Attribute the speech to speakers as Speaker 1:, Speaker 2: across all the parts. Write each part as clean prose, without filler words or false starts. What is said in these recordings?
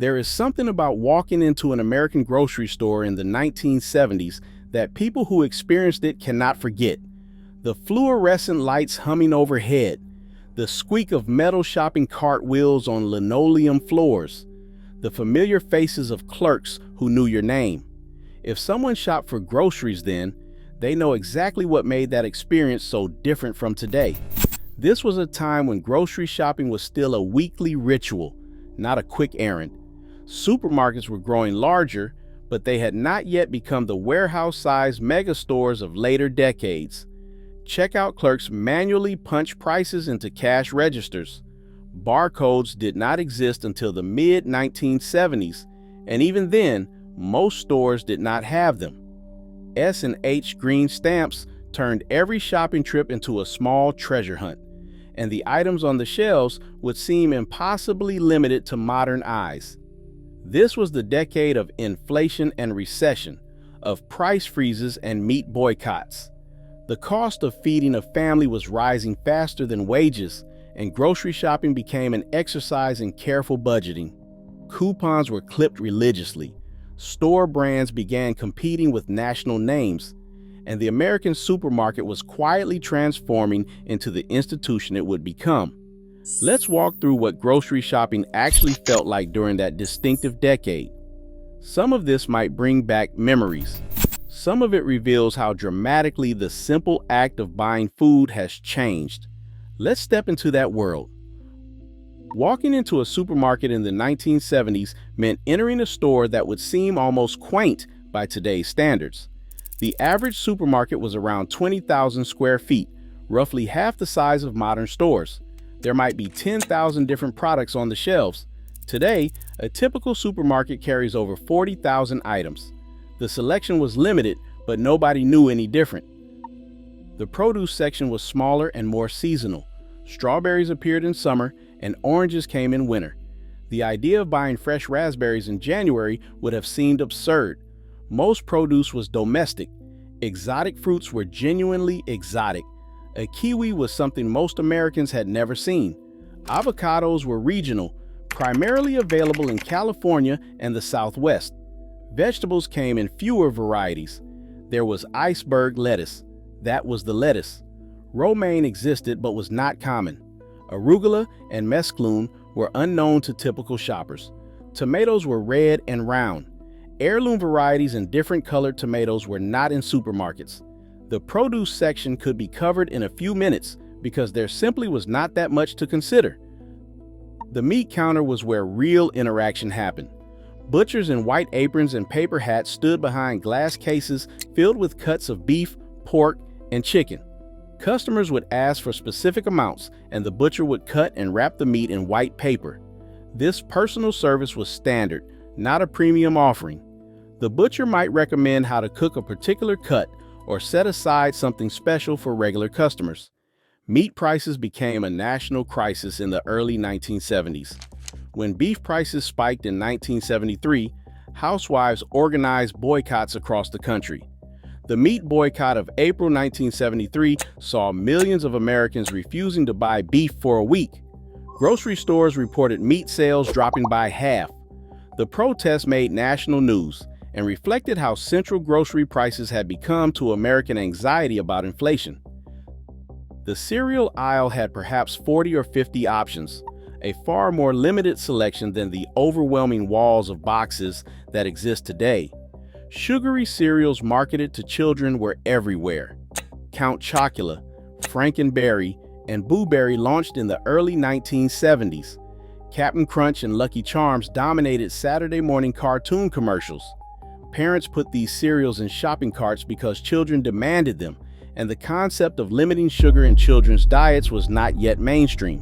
Speaker 1: There is something about walking into an American grocery store in the 1970s that people who experienced it cannot forget. The fluorescent lights humming overhead, the squeak of metal shopping cart wheels on linoleum floors, the familiar faces of clerks who knew your name. If someone shopped for groceries then, they know exactly what made that experience so different from today. This was a time when grocery shopping was still a weekly ritual, not a quick errand. Supermarkets were growing larger, but they had not yet become the warehouse-sized mega stores of later decades. Checkout clerks manually punched prices into cash registers. Barcodes did not exist until the mid-1970s, and even then, most stores did not have them. S&H green stamps turned every shopping trip into a small treasure hunt, and the items on the shelves would seem impossibly limited to modern eyes. This was the decade of inflation and recession, of price freezes and meat boycotts. The cost of feeding a family was rising faster than wages, and grocery shopping became an exercise in careful budgeting. Coupons were clipped religiously. Store brands began competing with national names, and the American supermarket was quietly transforming into the institution it would become. Let's walk through what grocery shopping actually felt like during that distinctive decade. Some of this might bring back memories. Some of it reveals how dramatically the simple act of buying food has changed. Let's step into that world. Walking into a supermarket in the 1970s meant entering a store that would seem almost quaint by today's standards. The average supermarket was around 20,000 square feet, roughly half the size of modern stores. There might be 10,000 different products on the shelves. Today, a typical supermarket carries over 40,000 items. The selection was limited, but nobody knew any different. The produce section was smaller and more seasonal. Strawberries appeared in summer, and oranges came in winter. The idea of buying fresh raspberries in January would have seemed absurd. Most produce was domestic. Exotic fruits were genuinely exotic. A kiwi was something most Americans had never seen. Avocados were regional, primarily available in California and the Southwest. Vegetables came in fewer varieties. There was iceberg lettuce. That was the lettuce. Romaine existed but was not common. Arugula and mesclun were unknown to typical shoppers. Tomatoes were red and round. Heirloom varieties and different colored tomatoes were not in supermarkets. The produce section could be covered in a few minutes because there simply was not that much to consider. The meat counter was where real interaction happened. Butchers in white aprons and paper hats stood behind glass cases filled with cuts of beef, pork, and chicken. Customers would ask for specific amounts, and the butcher would cut and wrap the meat in white paper. This personal service was standard, not a premium offering. The butcher might recommend how to cook a particular cut or set aside something special for regular customers. Meat prices became a national crisis in the early 1970s. When beef prices spiked in 1973, housewives organized boycotts across the country. The meat boycott of April 1973 saw millions of Americans refusing to buy beef for a week. Grocery stores reported meat sales dropping by half. The protest made national news and reflected how central grocery prices had become to American anxiety about inflation. The cereal aisle had perhaps 40 or 50 options, a far more limited selection than the overwhelming walls of boxes that exist today. Sugary cereals marketed to children were everywhere. Count Chocula, Frankenberry, and Boo Berry launched in the early 1970s. Captain Crunch and Lucky Charms dominated Saturday morning cartoon commercials. Parents put these cereals in shopping carts because children demanded them, and the concept of limiting sugar in children's diets was not yet mainstream.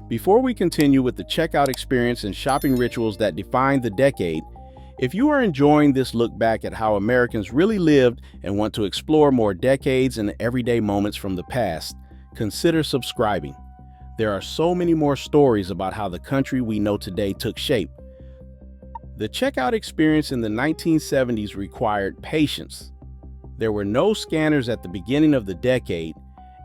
Speaker 1: Before we continue with the checkout experience and shopping rituals that defined the decade, if you are enjoying this look back at how Americans really lived and want to explore more decades and everyday moments from the past, consider subscribing. There are so many more stories about how the country we know today took shape. The checkout experience in the 1970s required patience. There were no scanners at the beginning of the decade.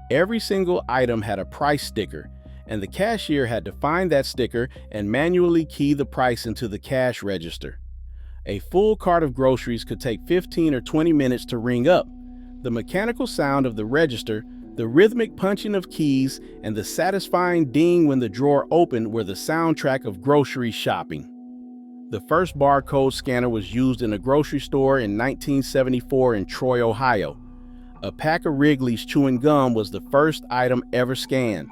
Speaker 1: Every single item had a price sticker, and the cashier had to find that sticker and manually key the price into the cash register. A full cart of groceries could take 15 or 20 minutes to ring up. The mechanical sound of the register, the rhythmic punching of keys, and the satisfying ding when the drawer opened were the soundtrack of grocery shopping. The first barcode scanner was used in a grocery store in 1974 in Troy, Ohio. A pack of Wrigley's chewing gum was the first item ever scanned,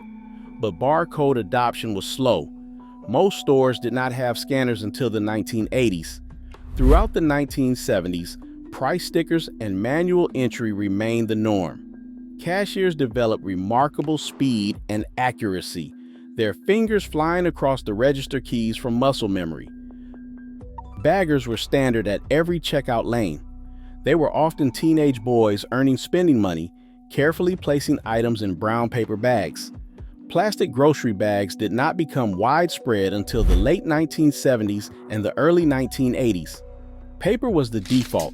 Speaker 1: but barcode adoption was slow. Most stores did not have scanners until the 1980s. Throughout the 1970s, price stickers and manual entry remained the norm. Cashiers developed remarkable speed and accuracy, their fingers flying across the register keys from muscle memory. Baggers were standard at every checkout lane. They were often teenage boys earning spending money, carefully placing items in brown paper bags. Plastic grocery bags did not become widespread until the late 1970s and the early 1980s. Paper was the default.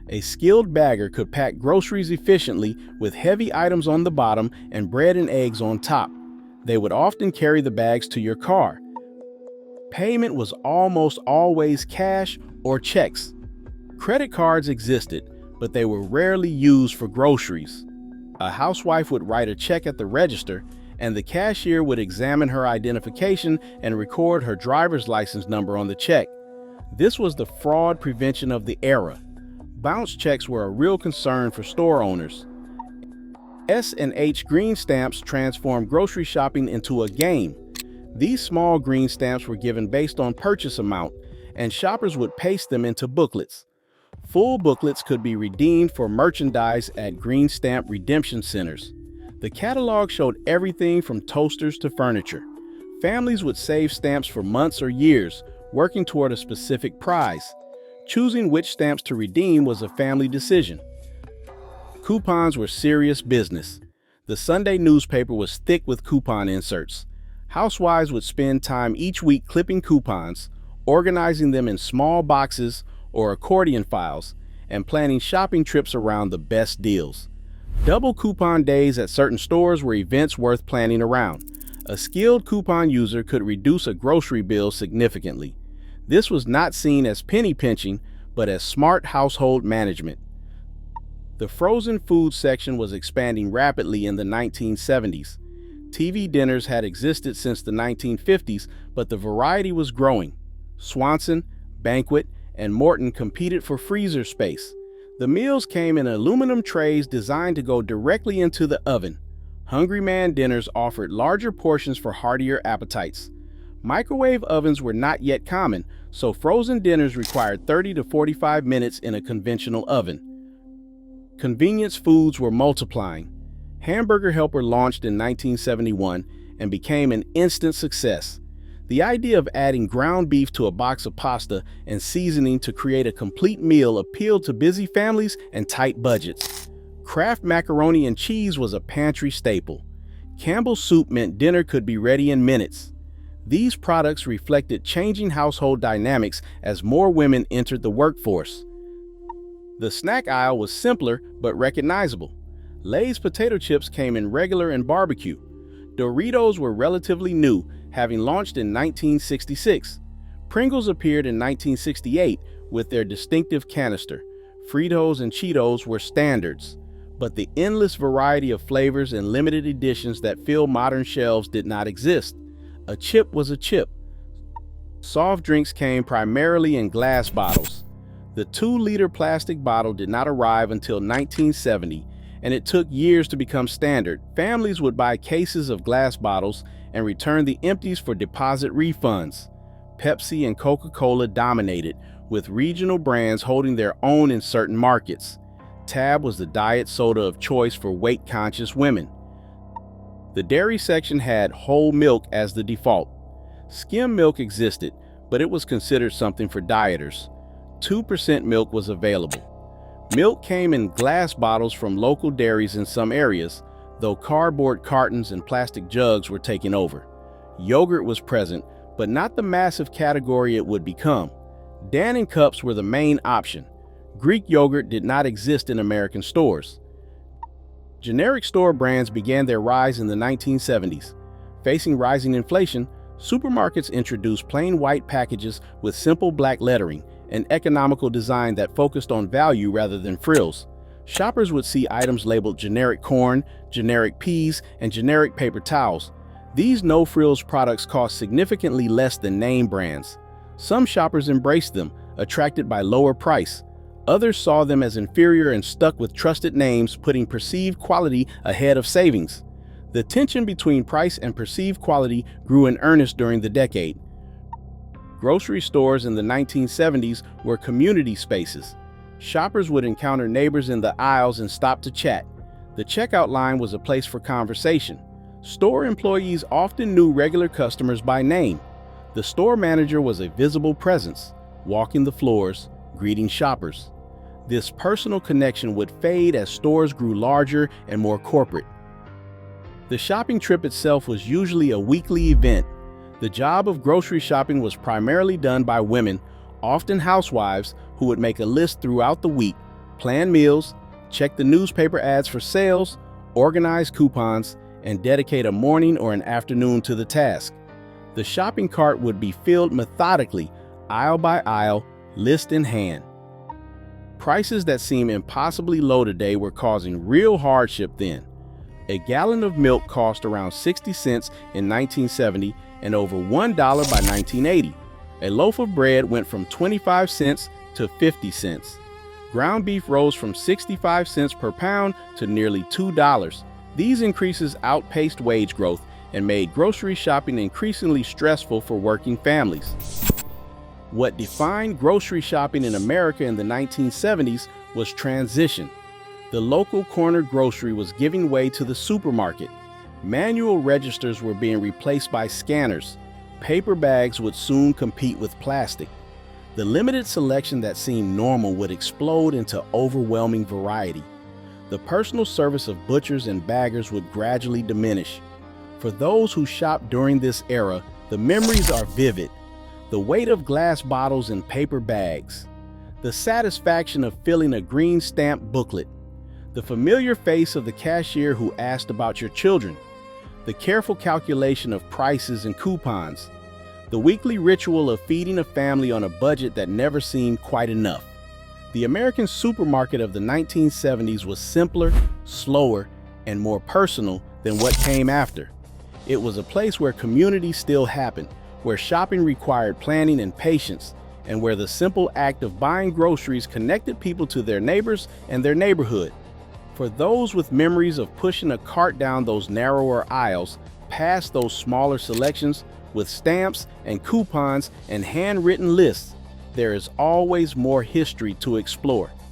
Speaker 1: A skilled bagger could pack groceries efficiently with heavy items on the bottom and bread and eggs on top. They would often carry the bags to your car. Payment was almost always cash or checks. Credit cards existed, but they were rarely used for groceries. A housewife would write a check at the register, and the cashier would examine her identification and record her driver's license number on the check. This was the fraud prevention of the era. Bounce checks were a real concern for store owners. S&H green stamps transformed grocery shopping into a game. These small green stamps were given based on purchase amount, and shoppers would paste them into booklets. Full booklets could be redeemed for merchandise at green stamp redemption centers. The catalog showed everything from toasters to furniture. Families would save stamps for months or years, working toward a specific prize. Choosing which stamps to redeem was a family decision. Coupons were serious business. The Sunday newspaper was thick with coupon inserts. Housewives would spend time each week clipping coupons, organizing them in small boxes or accordion files, and planning shopping trips around the best deals. Double coupon days at certain stores were events worth planning around. A skilled coupon user could reduce a grocery bill significantly. This was not seen as penny pinching, but as smart household management. The frozen food section was expanding rapidly in the 1970s. TV dinners had existed since the 1950s, but the variety was growing. Swanson, Banquet, and Morton competed for freezer space. The meals came in aluminum trays designed to go directly into the oven. Hungry Man dinners offered larger portions for heartier appetites. Microwave ovens were not yet common, so frozen dinners required 30 to 45 minutes in a conventional oven. Convenience foods were multiplying. Hamburger Helper launched in 1971 and became an instant success. The idea of adding ground beef to a box of pasta and seasoning to create a complete meal appealed to busy families and tight budgets. Kraft macaroni and cheese was a pantry staple. Campbell's soup meant dinner could be ready in minutes. These products reflected changing household dynamics as more women entered the workforce. The snack aisle was simpler but recognizable. Lay's potato chips came in regular and barbecue. Doritos were relatively new, having launched in 1966. Pringles appeared in 1968 with their distinctive canister. Fritos and Cheetos were standards, but the endless variety of flavors and limited editions that fill modern shelves did not exist. A chip was a chip. Soft drinks came primarily in glass bottles. The 2-liter plastic bottle did not arrive until 1970, and it took years to become standard. Families would buy cases of glass bottles and return the empties for deposit refunds. Pepsi and Coca-Cola dominated, with regional brands holding their own in certain markets. Tab was the diet soda of choice for weight-conscious women. The dairy section had whole milk as the default. Skim milk existed, but it was considered something for dieters. 2% milk was available. Milk came in glass bottles from local dairies in some areas, though cardboard cartons and plastic jugs were taking over. Yogurt was present, but not the massive category it would become. Dannon cups were the main option. Greek yogurt did not exist in American stores. Generic store brands began their rise in the 1970s. Facing rising inflation, supermarkets introduced plain white packages with simple black lettering, an economical design that focused on value rather than frills. Shoppers would see items labeled generic corn, generic peas, and generic paper towels. These no-frills products cost significantly less than name brands. Some shoppers embraced them, attracted by lower price. Others saw them as inferior and stuck with trusted names, putting perceived quality ahead of savings. The tension between price and perceived quality grew in earnest during the decade. Grocery stores in the 1970s were community spaces. Shoppers would encounter neighbors in the aisles and stop to chat. The checkout line was a place for conversation. Store employees often knew regular customers by name. The store manager was a visible presence, walking the floors, greeting shoppers. This personal connection would fade as stores grew larger and more corporate. The shopping trip itself was usually a weekly event. The job of grocery shopping was primarily done by women, often housewives, who would make a list throughout the week, plan meals, check the newspaper ads for sales, organize coupons, and dedicate a morning or an afternoon to the task. The shopping cart would be filled methodically, aisle by aisle, list in hand. Prices that seem impossibly low today were causing real hardship then. A gallon of milk cost around 60 cents in 1970 and over $1 by 1980. A loaf of bread went from 25 cents to 50 cents. Ground beef rose from 65 cents per pound to nearly $2. These increases outpaced wage growth and made grocery shopping increasingly stressful for working families. What defined grocery shopping in America in the 1970s was transition. The local corner grocery was giving way to the supermarket. Manual registers were being replaced by scanners. Paper bags would soon compete with plastic. The limited selection that seemed normal would explode into overwhelming variety. The personal service of butchers and baggers would gradually diminish. For those who shopped during this era, the memories are vivid. The weight of glass bottles and paper bags. The satisfaction of filling a green stamped booklet. The familiar face of the cashier who asked about your children. The careful calculation of prices and coupons. The weekly ritual of feeding a family on a budget that never seemed quite enough. The American supermarket of the 1970s was simpler, slower, and more personal than what came after. It was a place where community still happened, where shopping required planning and patience, and where the simple act of buying groceries connected people to their neighbors and their neighborhood. For those with memories of pushing a cart down those narrower aisles, past those smaller selections, with stamps and coupons and handwritten lists, there is always more history to explore.